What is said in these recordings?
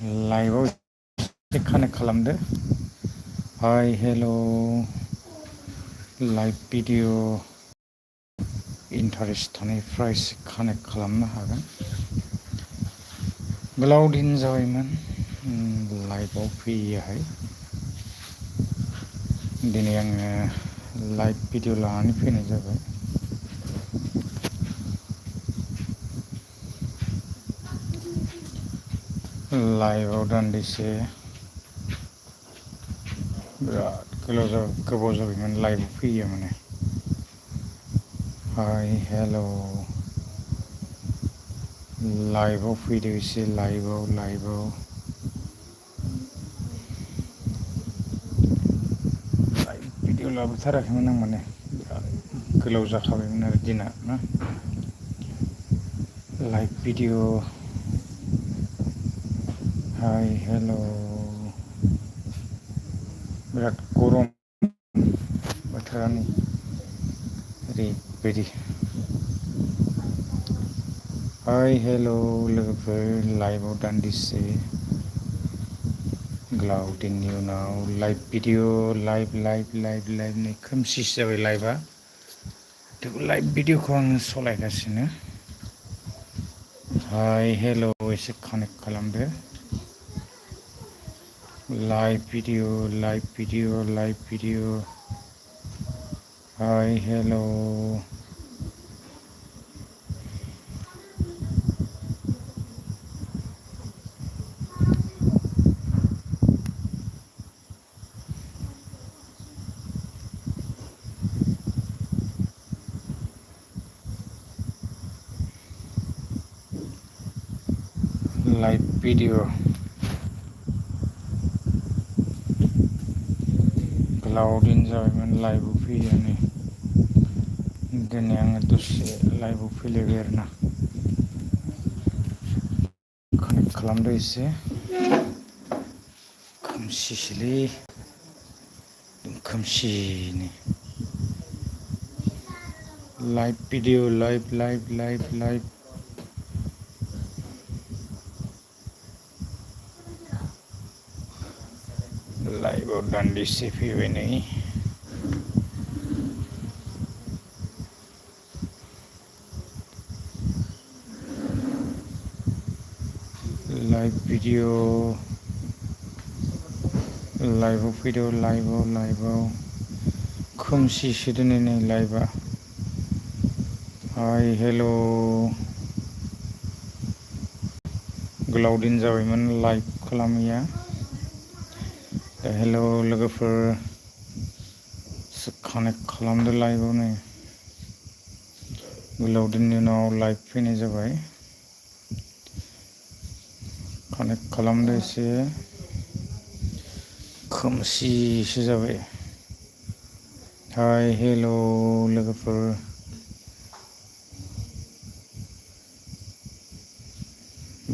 लाइभआव connect खालामदो। Hi hello' live video interest थानायफ्रा एसे कानेक्ट खालामनो हागोन। गोलाव दिन जाबायमोन लाइभआव फैयोहाय। दिनै आङो लाइभ भिडिअ लानानै फैनाय जाबाय। लाइभआव दान्दिसे बिराद गोबाव जाबायमोन लाइभआव फैयो माने। हाय हेल' लाइभआव फैदो एसे लाइभआव भिडिअ लाबोथाराखैमोन आं माने बिराद गोलाव जाखाबायमोन आरो दिना ना। लाइभ भिडिअ हाय हेल' बिराद गरम बोथोरानो ओरैबायदि। हाय हेल' लोगोफोर लाइभआव दान्दिसे गोलाव दिननि उनाव लाइभ भिडिअ लाइभ नै खोमसिसो जाबाय लाइभआ। थेवबो लाइभ भिडिअखौ आङो सालायगासिनो। हाय हेल' एसे कानेक्ट खालामदो। Live video hi hello' live video गोलाव दिन जाबायमोन लाइभआव फैयैयानो। दिनै आङो दसे लाइभआव फैलायबाय आरोना। कानेक्ट खालामदो एसे। खोमसिसोलै खोमसिनो। लाइभ भिडिअ लाइभ लाइभआव दान्दिसे फैबाय नै। लाइभ भिडिअ लाइभआव फैदो लाइभआव खोमसिसो दिनै नै लाइभआ। हाय हेल' गोलाव दिन जाबायमोन लाइभ खालामैया। दा हेल' लोगोफोर कानेक्ट खालामदो लाइभआव नै। गोलाव दिननि उनाव लाइभ फैनाय जाबाय। कानेक्ट खालामदो एसे। खोमसिसो जाबाय। हाय हेल' लोगोफोर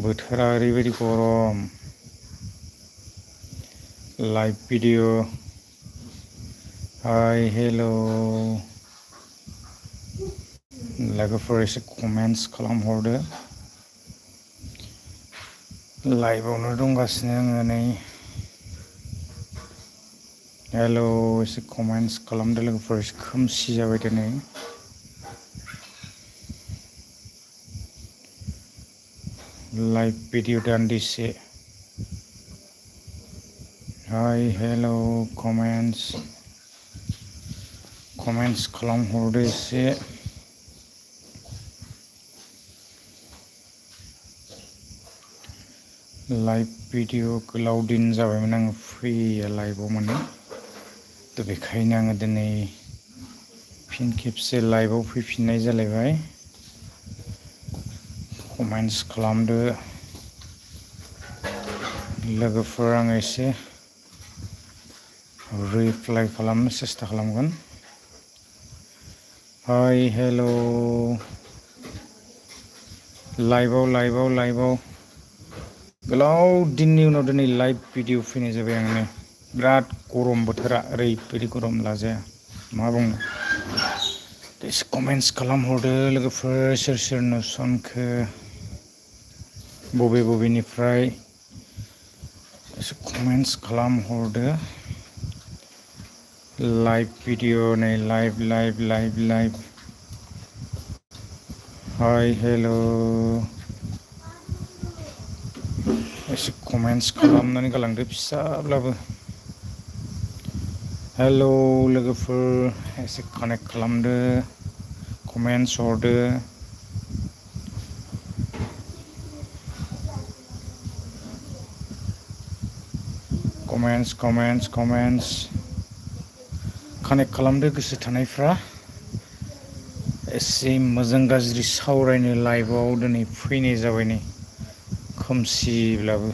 बोथोरा ओरैबायदि गरम। लाइभ भिडिअ हाय हेल' लोगोफोर एसे कमेन्टस खालामहरदो। लाइभआवनो दंगासिनो आङो नै। हेल' एसे कमेन्टस खालामदो लोगोफोर एसे खोमसि जाबाय दिनै। लाइभ भिडिअ दान्दिसे हाय हेल' कमेन्टस खालामहरदो एसे। लाइभ भिडिअ गोलाव दिन जाबायमोन आङो फैयैया लाइभआव माने। थ' बेखायनो आङो दिनै फिन खेबसे लाइभआव फैफिननाय जालायबाय। कमेन्टस खालामदो लोगोफोर आङो एसे रिप्लाइ खालामनो सेस्था खालामगोन। हाय हेल' लाइभआव गोलाव दिननि उनाव दिनै लाइभ भिडिअ फैनाय जाबाय आङो। बिराद गरम बोथोरा ओरैबायदि गरम लाजाया मा बुंनो। एसे कमेन्टस खालामहरदो लोगोफोर सोर नुसनखो बबेनिफ्राय एसे कमेन्ट्स खालामहरदो लाइव भिडिअ नै लाइभ हाय हेल' एसे कमेन्ट्स खालामनानै गालांदो फिसाब्लाबो हेल' लोगोफोर एसे कानेक्ट खालामदो कमेन्ट्स हरदो कमेन्ट्स कानेक्ट खालामदो गोसो थानायफ्रा एसे मोजां गाज्रि सावरायनो लाइभआव दिनै फैनाय जाबाय नै खोमसिब्लाबो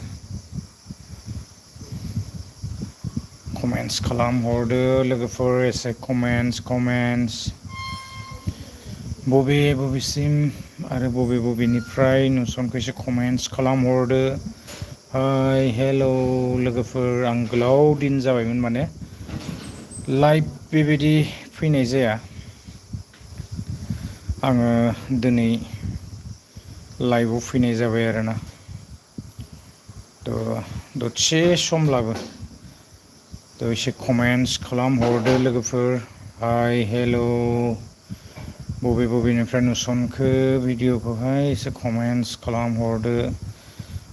कमेन्ट्स खालामहरदो लोगोफोर एसे कमेन्ट्स बबेसिम आरो बबेनिफ्राय नुसनखो एसे कमेन्ट्स खालामहरदो हाय हेल' लोगोफोर आं गोलाव दिन जाबायमोन माने लाइभ बेबायदि फैनाय जाया आङो दिनै लाइभआव फैनाय जाबाय आरोना दसे समब्लाबो एसे कमेन्ट्स खालामहरदो लोगोफोर हाय हेल' बबेनिफ्राय नुसनखो भिडिअखौहाय एसे कमेन्ट्स खालामहरदो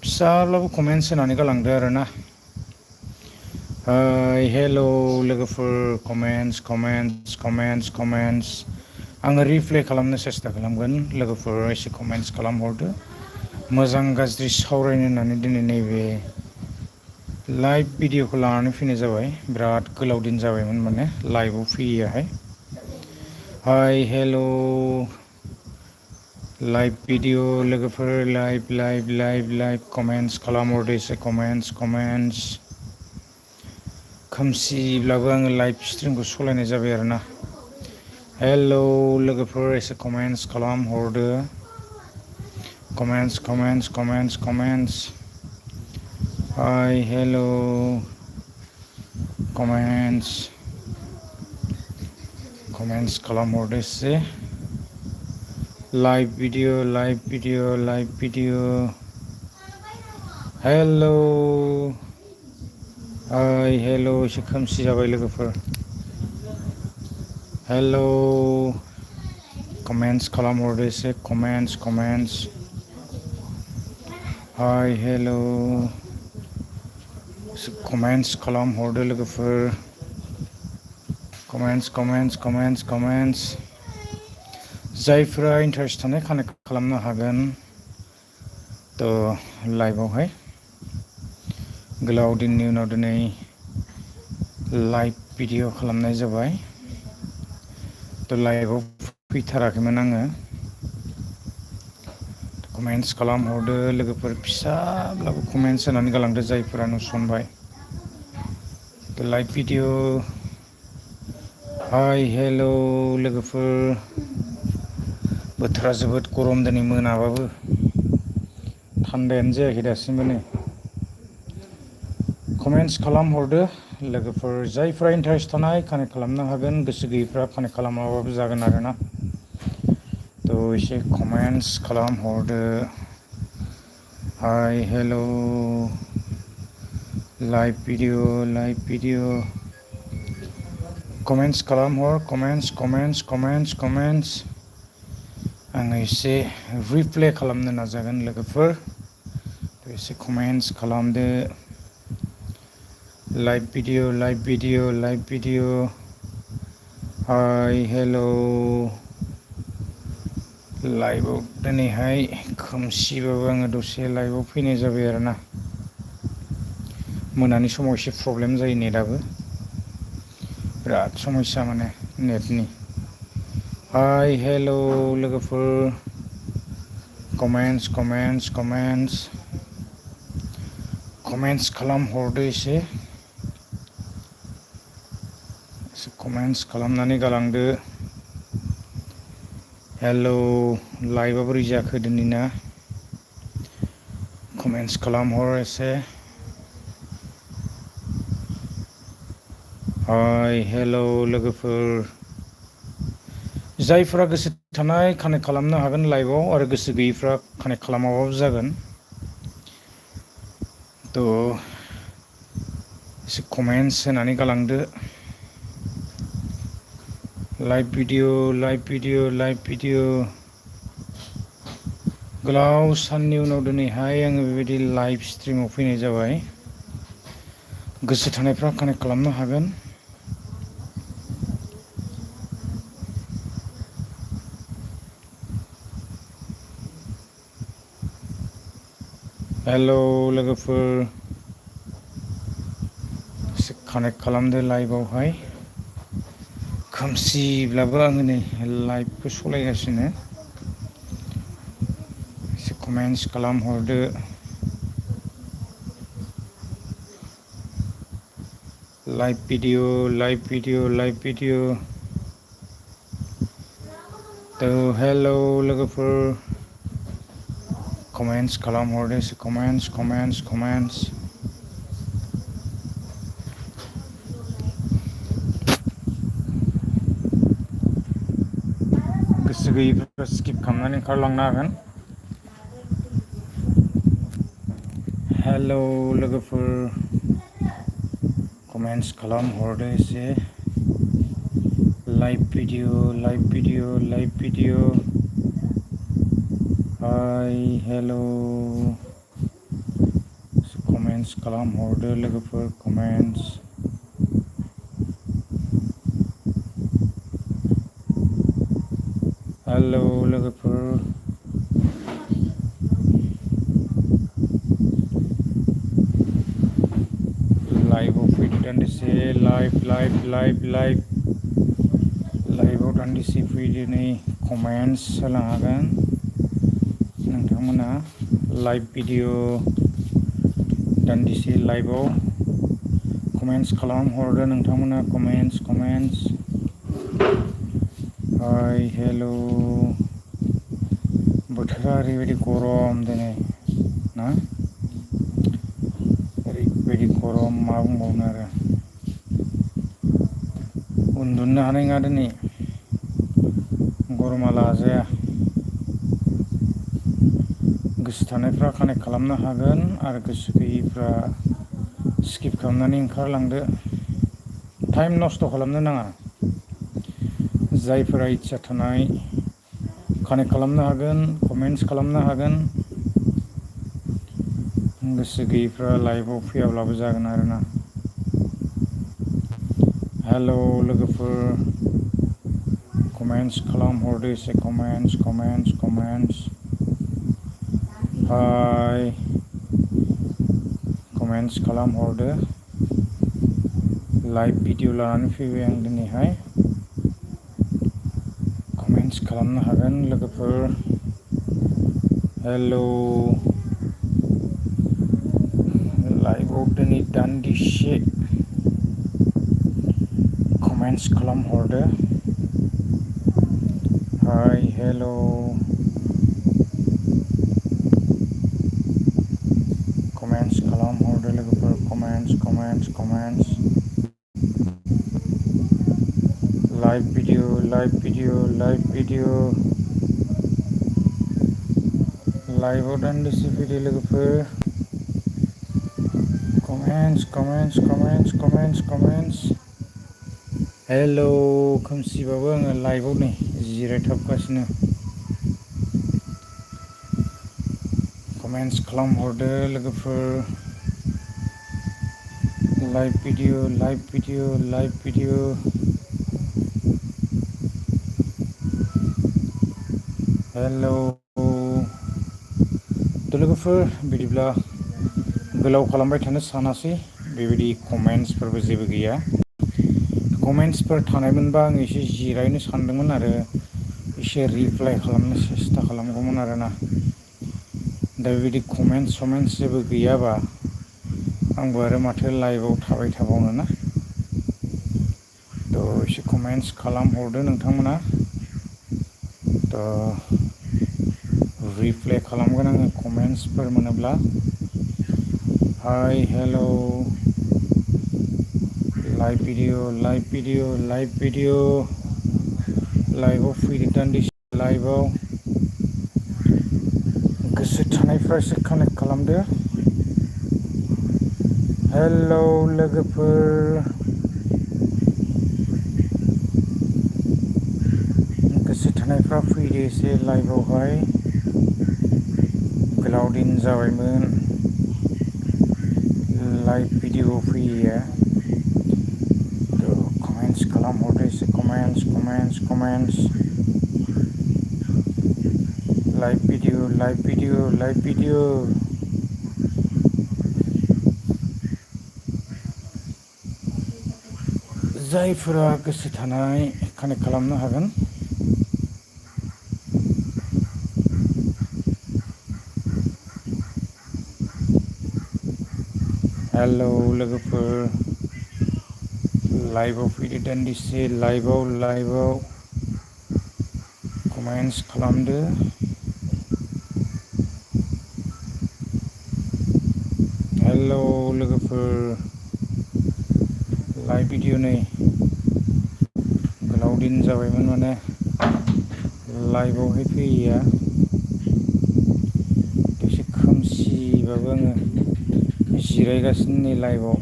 फिसाब्लाबो कमेन्ट्स होनानै गालांदो आरोना हाय हेल' लोगोफोर कमेन्ट्स आङो रिप्लाइ खालामनो सेस्था खालामगोन लोगोफोर एसे कमेन्ट्स खालामहरदो मोजां गाज्रि सावरायनो होननानै दिनै नैबे लाइभ भिडिअखौ लानानै फैनाय जाबाय बिराद गोलाव दिन जाबायमोन माने लाइभआव फैयैयाहाय हाय हेल' लाइभ भिडिअ लोगोफोर लाइभ कमेन्ट्स खालामहरदो एसे कमेन्ट्स खोमसिब्लाबो आङो लाइभ स्ट्रिमखौ सालायनाय जाबाय आरोना हेल' लोगोफोर एसे कमेन्ट्स खालामहरदो कमेन्ट्स हाय हेल' कमेन्ट्स खालामहरदो एसे लाइभ भिडिअ हेल' हाय हेल' एसे खोमसि जाबाय लोगोफोर हेल' कमेन्ट्स खालामहरदो एसे कमेन्ट्स हाय हेल' कमेन्ट्स खालामहरदो लोगोफोर कमेन्ट्स जायफोरा इन्टारेस्ट थानाय कानेक्ट खालामनो हागोन लाइभआवहाय गोलाव दिननि उनाव दिनै लाइभ भिडिअ खालामनाय जाबाय लाइभआव फैथाराखैमोन आङो कमेन्ट्स खालामहरदो लोगोफोर फिसाब्लाबो कमेन्ट्स होनानै गालांदो जायफोरा नुसनबाय लाइभ भिडिअ हाय हेल' लोगोफोर बोथोरा जोबोद गरम दिनै मोनाबाबो थान्दायानो जायाखै दासिमबो नै कमेन्ट्स खालामहरदो लोगोफोर जायफ्रा इन्टारेस्ट थानाय कानेक्ट खालामनो हागोन गोसो गैयैफ्रा कानेक्ट खालामाबाबो जागोन आरोना एसे comments खालामहरदो hi hello' live video comments खालामहर comments आङो एसे रिप्लाइ खालामनो नाजागोन लोगोफोर एसे कमेन्ट्स खालामदो लाइभ भिडिअ हाय हेल' लाइभआव दिनैहाय खोमसिबाबो आङो दसे लाइभआव फैनाय जाबाय आरोना मोनानि समाव एसे प्रब्लेम जायो नेटआबो बिराद समस्या माने नेटनि हाय हेल' लोगोफोर कमेन्ट्स खालामहरदो एसे कमेन्ट्स खालामनानै गालांदो हेल' लाइभआ बोरै जाखो दिनैना कमेन्ट्स खालामहर एसे हाय हेल' लोगोफोर जायफोरा गोसो थानाय कानेक्ट खालामनो हागोन लाइभआव आरो गोसो गैयैफ्रा कानेक्ट खालामाबाबो जागोन एसे कमेन्ट्स होनानै गालांदो। लाइभ भिडिअ गोलाव साननि उनाव दिनैहाय आङो बेबायदि लाइभ स्ट्रिमाव फैनाय जाबाय। गोसो थानायफ्रा कानेक्ट खालामनो हागोन। हेल' लोगोफोर, एसे कानेक्ट खालामदो लाइभआवहाय। खोमसिब्लाबो आङो नै लाइभखौ सालायगासिनो। एसे कमेन्ट्स खालामहरदो। लाइभ भिडिअ थ' हेल' लोगोफोर, कमेन्ट्स खालामहरदो एसे कमेन्ट्स। गोसो गैयैफोरखौ स्किप खालामनानै ओंखारलांनो हागोन। हेल' लोगोफोर, कमेन्ट्स खालामहरदो एसे। Live video hi hello', comments खालामहरदो लोगोफोर, कमेन्ट्स। हेल' लोगोफोर, लाइभआव फैदो दान्दिसे। लाइभआव दान्दिसे फैदो, नै कमेन्ट्स होलांहागोन नोंथांमोना। लाइभ भिडिअ दान्दिसे लाइभआव कमेन्ट्स खालामहरदो नोंथांमोना, कमेन्ट्स। हाय हेल', बोथोरा ओरैबायदि गरम दिनै ना, ओरैबायदि गरम मा बुंबावनो आरो। उन्दुनो हानाय नङा दिनै, गरमा लाजाया। गोसो थानायफ्रा कानेक्ट खालामनो हागोन आरो गोसो गैयैफ्रा स्किप खालामनानै ओंखारलांदो। टाइम नस्थ' खालामनो नाङा। जायफोरा इस्सा थानाय कानेक्ट खालामनो हागोन, कमेन्ट्स खालामनो हागोन। गोसो गैयैफ्रा लाइभआव फैयाब्लाबो जागोन आरोना। हेल' लोगोफोर, कमेन्ट्स खालामहरदो एसे, कमेन्ट्स। हाय, कमेन्ट्स खालामहरदो। लाइभ भिडिअ लानानै फैबाय आं दिनैहाय। कमेन्ट्स खालामनो हागोन लोगोफोर। हेल', लाइभआव दिनै दान्दिसे कमेन्ट्स खालामहरदो। हाय हेल', कमेन्ट्स खालामहरदो लोगोफोर, कमेन्ट्स। लाइभ भिडिअ लाइभआव दान्दिसे फैदो लोगोफोर। कमेन्ट्स। हेल', खोमसिबाबो आङो लाइभआव नै जिरायथाबगासिनो। कमेन्ट्स खालामहरदो लोगोफोर। लाइभ भिडिअ हेल', लोगोफोर, बिदिब्ला गोलाव खालामबाय थानो सानासै। बेबायदि कमेन्ट्सफोरबो जेबो गैया। कमेन्ट्सफोर थानायमोनबा आं एसे जिरायनो सानदोंमोन आरो एसे रिप्लाइ खालामनो सेस्था खालामगौमोन आरोना। दा बेबायदि कमेन्ट्स जेबो गैयाबा आंबो आरो माथो लाइभआव थाबाय थाबावनो ना। थ' एसे कमेन्ट्स खालामहरदो नोंथांमोना। रिप्लाइ खालामगोन आङो कमेन्ट्सफोर मोनोब्ला। हाय हेल', लाइभ भिडिअ लाइभआव फैदो दान्दिसे, लाइभआव गोसो थानायफ्रा एसे कानेक्ट खालामदो। हेलौ लोगोफोर, गोसो थानायफ्रा फैदो एसे लाइभआवहाय। गोलाव दिन जाबायमोन लाइभ भिडिअ फैयैया। कमेन्ट्स खालामहरदो एसे, कमेन्ट्स। Live video. जायफोरा गोसो थानाय कानेक्ट खालामनो हागोन। हेलौ लोगोफोर, लाइभआव फैदो दान्दिसे, लाइभआव कमेन्ट्स खालामदो। हेलौ लोगोफोर, लाइभ भिडिअ नै गोलाव दिन जाबायमोन माने लाइभआवहाय फैयैया। दसे खोमसिबाबो आङो जिरायगासिनो नै लाइभआव।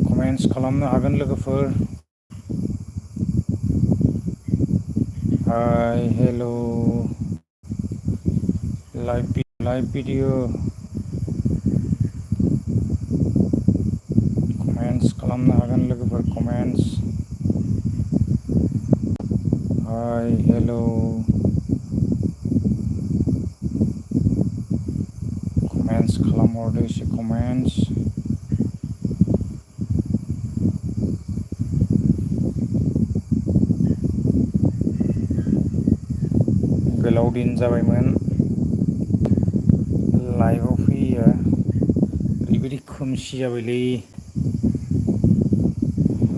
कमेन्ट्स खालामनो हागोन लोगोफोर। हाय हेलौ, लाइभ भिडिअ। कमेन्ट्स खालामनो हागोन लोगोफोर, कमेन्ट्स। हाय हेलौ, कमेन्ट्स खालामहरदो एसे, कमेन्ट्स। गोलाव दिन जाबायमोन लाइभआव फैयैया। ओरैबायदि खोमसि जाबायलै।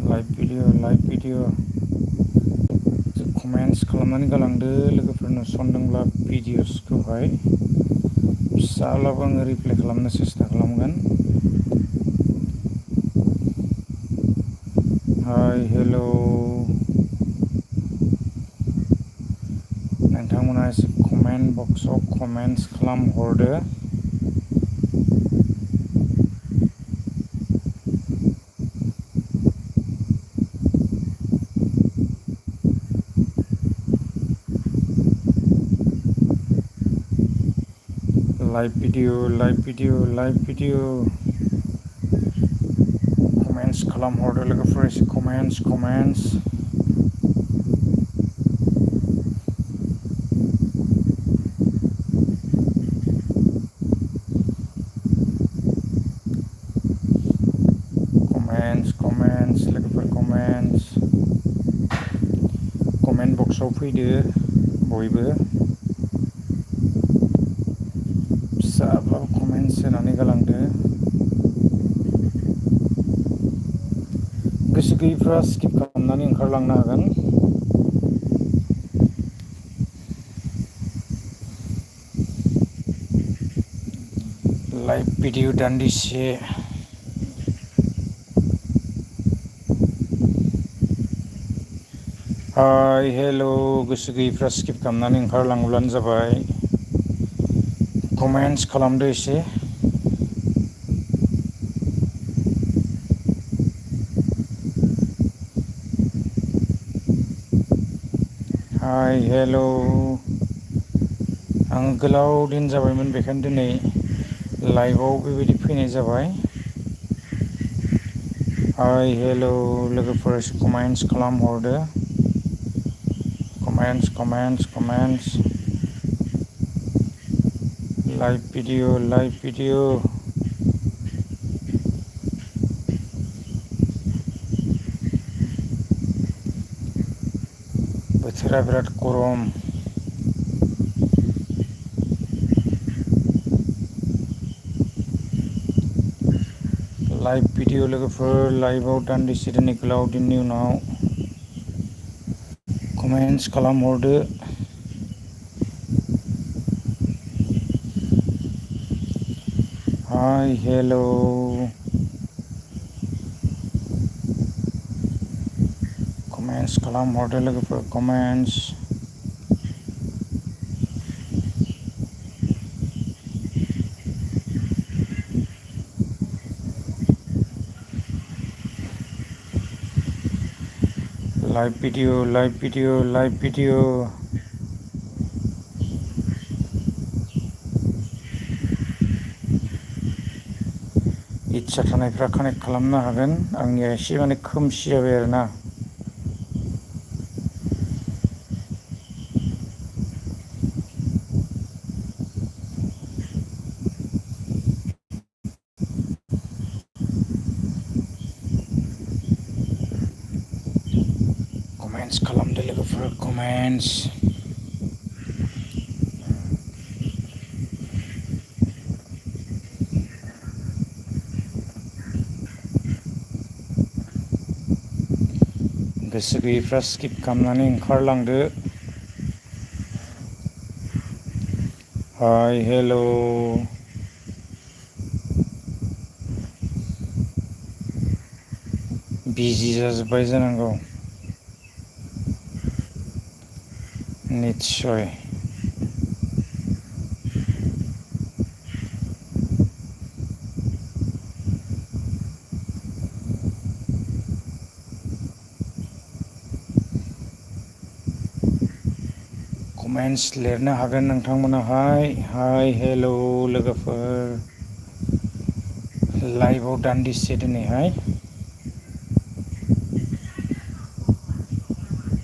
Live video. कमेन्ट्स खालामनानै गालांदो लोगोफोर, नुसनदोंब्ला भिडिअसखौहाय। फिसाब्लाबो आङो रिप्लाइ खालामनो सेस्था खालामगोन। हाय हेलौ, नोंथांमोना एसे कमेन्ट बक्सआव कमेन्ट्स खालामहरदो। Live video. कमेन्ट्स खालामहरदो लोगोफोर एसे, कमेन्ट्स। कमेन्ट्स लोगोफोर, कमेन्ट्स। कमेन्ट बक्सआव फैदो बयबो। फिसाब्लाबो कमेन्ट्स होनानै गालांदो। गोसो गैयैफ्रा स्किप खालामनानै ओंखारलांनो हागोन। लाइभ भिडिअ दान्दिसे। हाय हेलौ, गोसो गैयैफ्रा स्किप खालामनानै ओंखारलाङोब्लानो जाबाय। कमेन्ट्स खालामदो एसे। हाय हेलौ, आं गोलाव दिन जाबायमोन बेखायनो दिनै लाइभआव बेबायदि फैनाय जाबाय। हाय हेलौ लोगोफोर, एसे कमेन्ट्स खालामहरदो। कमेन्ट्स। Live video. बोथोरा बिराद गरम। लाइभ भिडिअ लोगोफोर, लाइभआव दान्दिसे दिनै गोलाव दिननि उनाव कमेन्ट्स खालामहरदो। हाय हेलौ, कमेन्ट्स खालामहरदो लोगोफोर, comments. Live video live video live video इच्छा थानायफ्रा कानेक्ट खालामनो हागोन आंनिया एसे माने खोमसि जाबाय आरोना कमेन्ट्स खालामदो लोगोफोर कमेन्ट्स गोसो गैयैफ्रा स्किप खालामनानै ओंखारलांदो हाय हेल' बिजि जाजोब्बाय जानांगौ निस्सय कमेन्ट्स लिरनो हागोन नोंथांमोनाहाय हाय हेल' लोगोफोर लाइभआव दान्दिसे दिनैहाय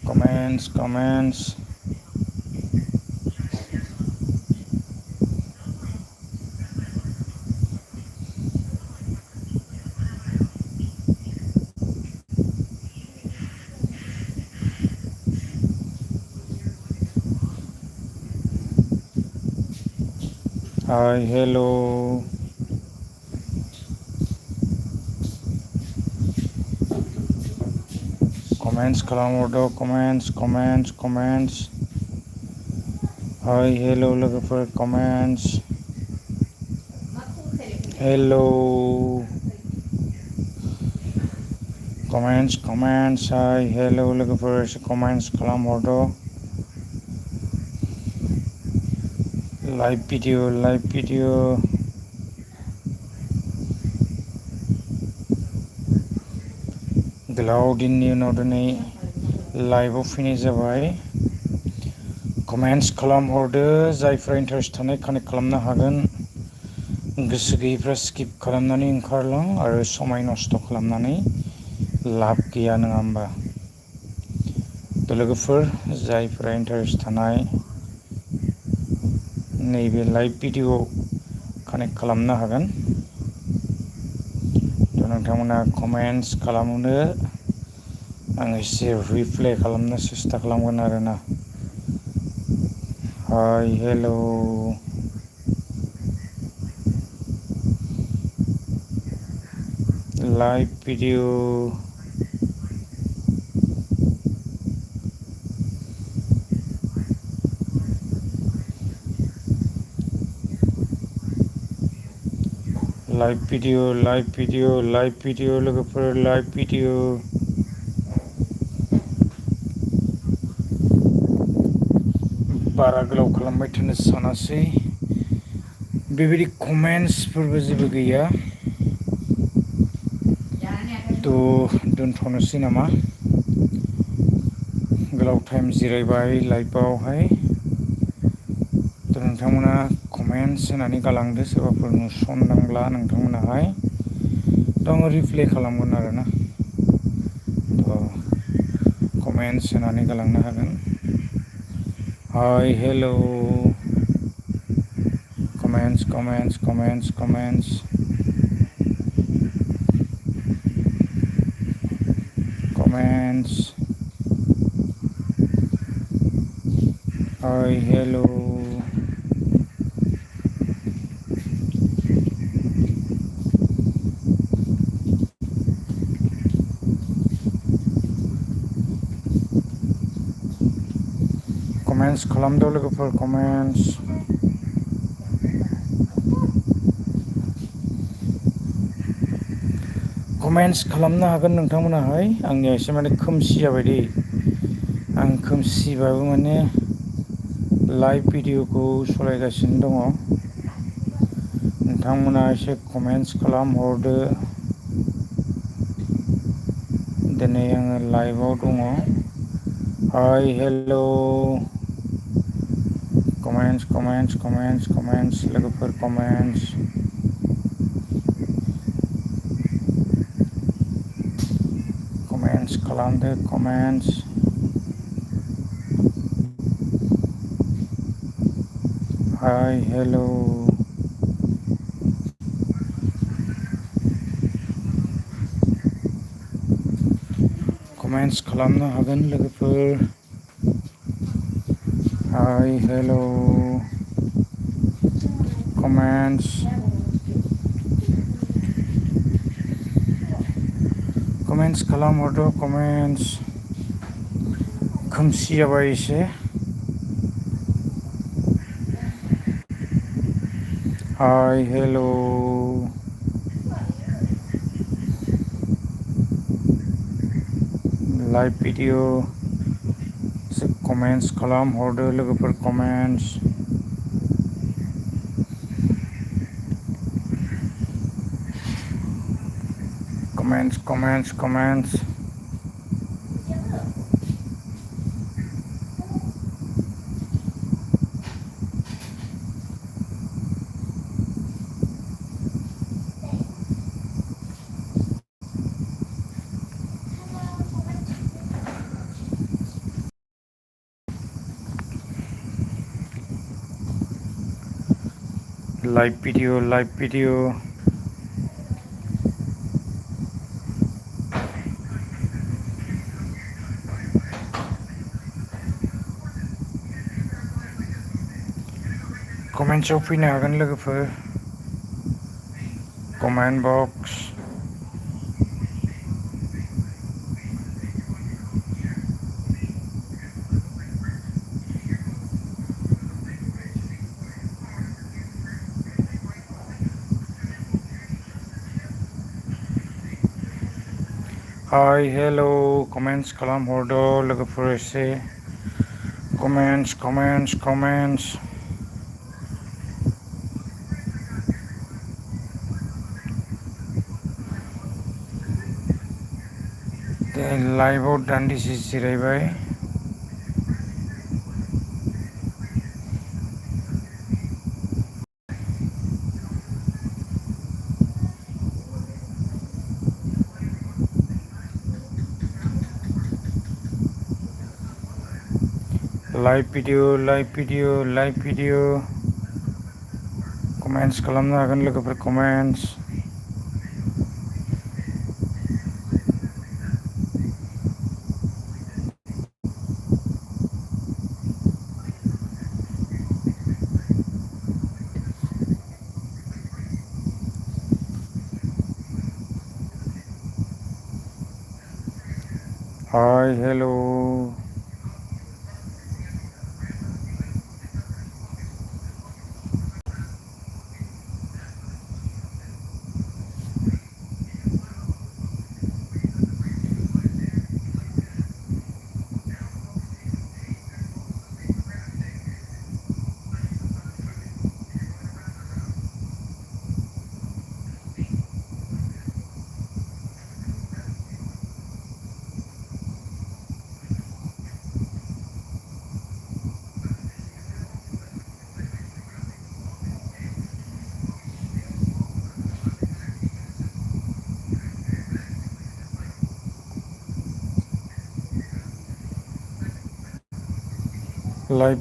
कमेन्ट्स हाय हेल' कमेन्ट्स खालामहरदो कमेन्ट्स हाय हेल' लोगोफोर कमेन्ट्स हेल' कमेन्ट्स हाय हेल' लोगोफोर एसे कमेन्ट्स खालामहरदो लाइभ भिडिअ गोलाव दिननि उनाव दिनै लाइभआव फैनाय जाबाय कमेन्ट्स खालामहरदो जायफ्रा इन्टारेस्ट थानाय कानेक्ट खालामनो हागोन गोसो गैयैफ्रा स्किप खालामनानै ओंखारलां आरो समाय नस्थ' खालामनानै लाब गैया नङा होमबा थ' लोगोफोर जायफ्रा इन्टारेस्ट थानाय नैबे लाइभ भिडिअ कानेक्ट खालामनो हागोन थ' नोंथांमोना कमेन्ट्स खालामनो आं एसे रिप्लाइ खालामनो सेस्था खालामगोन आरोना hi hello' live video live video लोगोफोर लाइभ भिडिअ बारा गोलाव खालामबाय थानो सानासै बेबायदि कमेन्ट्सफोरबो जेबो गैया थ' दोनथ'नोसै नामा गोलाव टाइम जिरायबाय लाइभआवहाय थ' नोंथांमोना कमेन्ट्स होनानै गालांदो सोरबाफोर नुसनदोंब्ला नोंथांमोनाहाय थ' आङो रिप्लाइ खालामगोन आरोना थ' कमेन्ट्स होनानै गालांनो हागोन hi hello' comments hi hello' comments खालामदो लोगोफोर कमेन्ट्स खालामनो हागोन नोंथांमोनाहाय आंनिया एसे माने खोमसि जाबाय दै आं खोमसिबाबो माने लाइभ भिडिअखौ सालायगासिनो दङ नोंथांमोना एसे कमेन्ट्स खालामहरदो दिनै आङो लाइभआव दङ Hi, hello. Comments. Logoper comments. Comments, calendar comments. Hi, hello. Comments खालामनो हागोन लोगोफोर. Hi, hello. Comments. Comments खालामहरदो comments. खोमसि जाबाय एसे. Hi, hello. Live video. Comments खालामहरदो लोगोफोर comments. Comments. Live video. Commentsआव फैनो हागोन लोगोफोर. Comment box. Hi, hello. Comments खालामहरदो लोगोफोर एसे. Comments. लाइभआव दान्दिसे जिरायबाय. Live video. Comments खालामनो हागोन लोगोफोर comments. Hi, hello. Live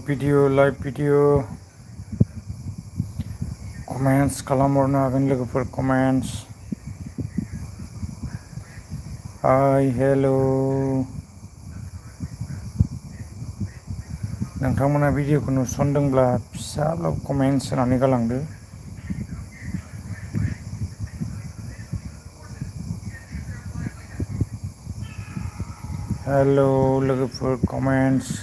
video. Comments खालामहरनो हागोन लोगोफोर comments. Hi, hello. नोंथांमोना भिडिअखौ नुसनदोंब्ला फिसाल' comments होनानै गालांदो. Hello लोगोफोर comments.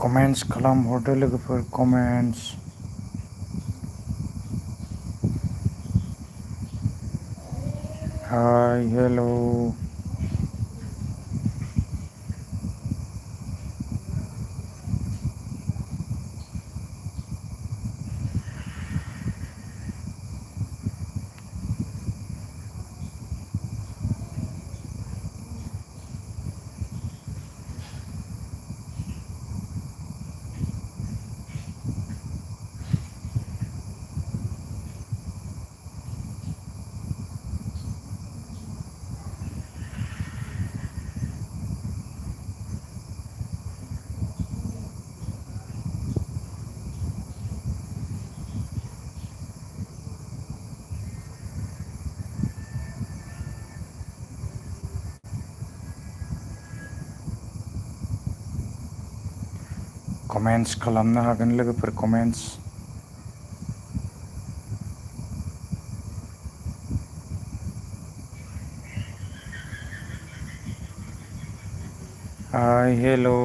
कमेन्ट्स खालामहरदो लोगोफोर कमेन्ट्स हाय हेलौ कमेन्ट्स खालामनो हागोन लोगोफोर कमेन्ट्स हाय हेलौ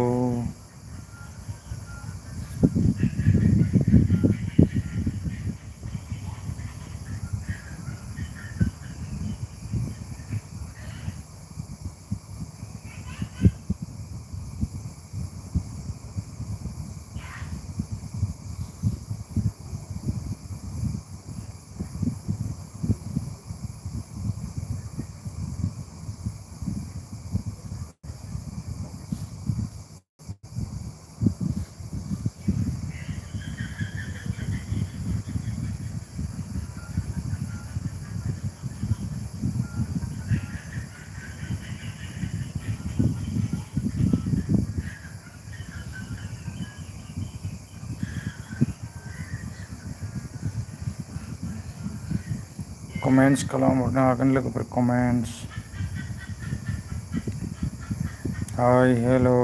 कमेन्ट्स खालामहरनो हागोन लोगोफोर कमेन्ट्स हाय हेलौ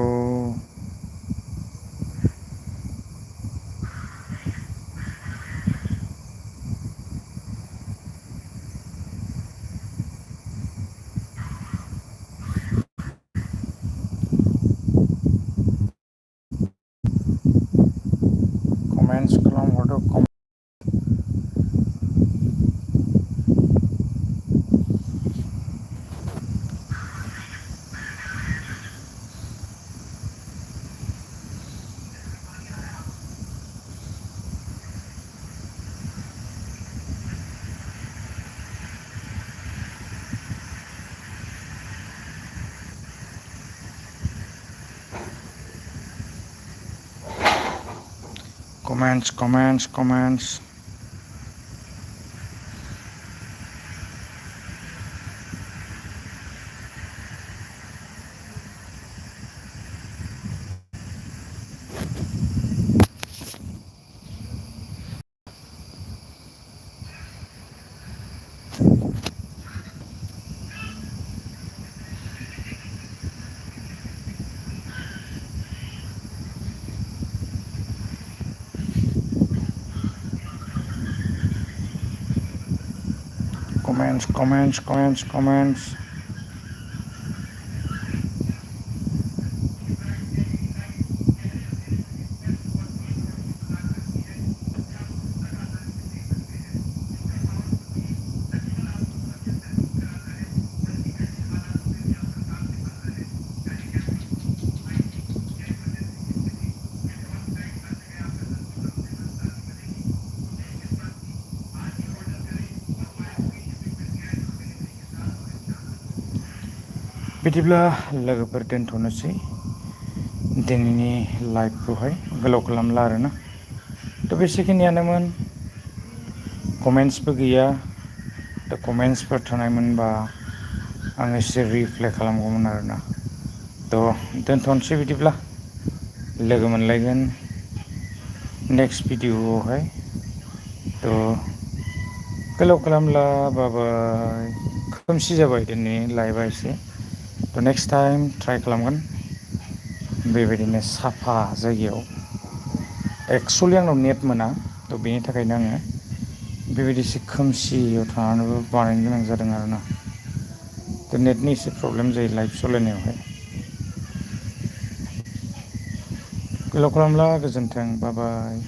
कमेन्ट्स खालामहरदो comments comments comments comments comments comments comments बिदिब्ला लोगोफोर दोनथ'नोसै दिनैनि लाइभखौहाय गोलाव खालामला आरोना थ' बेसेखिनियानोमोन कमेन्ट्सबो गैया थ' कमेन्ट्सफोर थानायमोनबा आं एसे रिप्लाइ खालामगौमोन आरोना थ' दोनथ'नोसै बिदिब्ला लोगो मोनलायगोन नेक्स्ट भिडिअ'आवहाय थ' गोलाव खालामला बाबाय खोमसि जाबाय दिनै लाइभआ एसे थ' नेक्स्ट टाइम ट्राइ खालामगोन बेबायदिनो साफा जायगायाव एक्सुवेलि आंनाव नेट मोना थ' बेनि थाखायनो आङो बेबायदि एसे खोमसियाव थानानैबो बानायनो गोनां जादों आरोना थ' नेटनि एसे प्रब्लेम जायो लाइभ सालायनायावहाय गोलाव खालामला गोजोन्थों बाय बाय।